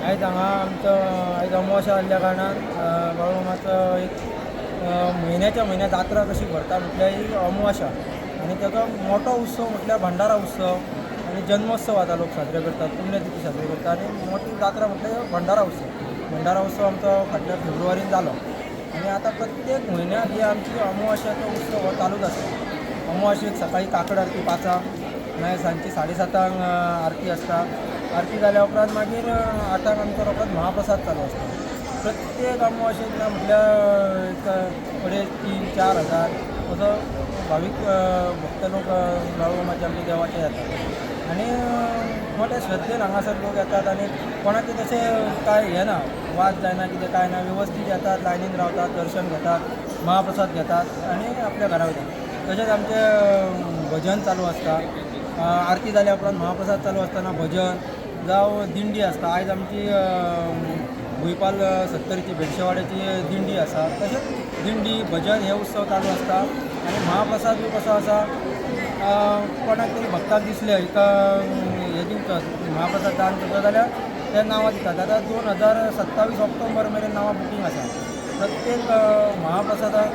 आयज हांगा आमचो आयज अमावस्या आसल्या कारणान बाळूमामाचो एक म्हयन्याच्या म्हयन्या जात्रा कशी भरता म्हटल्यार ही अमावस्या आनी ताचो मोठो उत्सव म्हटल्यार भंडारा उत्सव आनी जन्मोत्सव आता लोक साजरे करतात, पुण्यतिथी साजरी करतात आनी मोठी जात्रा म्हटल्यार भंडारा उत्सव. भंडारा उत्सव आमचो फाटल्या फेब्रुवारीन जालो आनी आतां प्रत्येक म्हयन्याक ही आमची अमावस्याचो उत्सव हो चालूच आसता. अमावस्येक सकाळी काकड आरती 5:00, मागीर सांजची 7:30 आरती आसता. आरती जाल्या उपरांत मागीर 8:00 आमचो रोखोच महाप्रसाद चालू आसता. प्रत्येक अमावस्येक ना म्हटल्यार एक 3,000-4,000 असो भावीक भक्त लोक बाळूमामाच्या आमच्या देवाचे येतात आनी मोठ्या श्रद्धेन हांगासर लोक येतात आनी कोणाचें तशें कांय हें ना, वाद जायना कितें कांय ना, वेवस्थीत येतात, लायनीन रावतात, दर्शन घेतात, महाप्रसाद घेतात आनी आपल्या घरा वयतात. तशेंच आमचें भजन चालू आसता. आरती जाल्या उपरांत महाप्रसाद चालू आसतना भजन जावं दिंडी आसता. आयज आमची भुईपाल 70ची भेटशेवाड्याची दिंडी आसा. तशेंच दिंडी भजन हे उत्सव चालू आसता आनी महाप्रसाद बी कसो आसा, कोणाक तरी भक्ताक दिसले एका हे दिवचो महाप्रसाद दान करता जाल्यार ते नांवां दितात. आतां 2027 ऑक्टोबर मेरेन नांवां बुकींग आसा. प्रत्येक महाप्रसादाक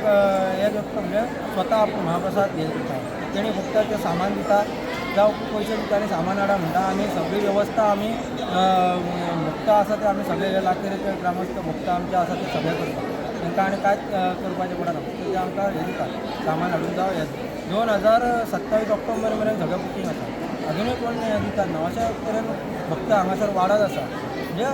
हे करता म्हणजे स्वता आपूण महाप्रसाद हे करता. तेणी फक्त ते सामान दिता जावं पयशे दिता आनी सामान हाडा म्हणटा. आमी सगळी वेवस्था आमी भक्त आसा ते आमी सगळे लाखेरेचे ग्रामस्थ भक्त आमचे आसा ते सगळे करता. तांकां आनी कांयच करपाचें पडना, फक्त ते आमकां हे दितात सामान हाडून जावं हे. 2027 ऑक्टोबर मेरेन सगळें बुकींग आसा. अजुनूय कोण हें दितात ना. अशा तरेन भक्त हांगासर वाडत आसा. म्हणजे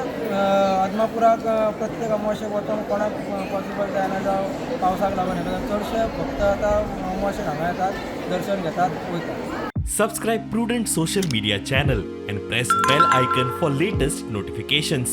आदमापुराक प्रत्येक अमावस्येक वचून कोणाक पॉसिबल जायना जावं पावसाक लागून हेका चडशे भक्त आतां अमावस्येक हांगा येतात, दर्शन घेतात, वयतात. Subscribe Prudent social media channel and press bell icon for latest notifications.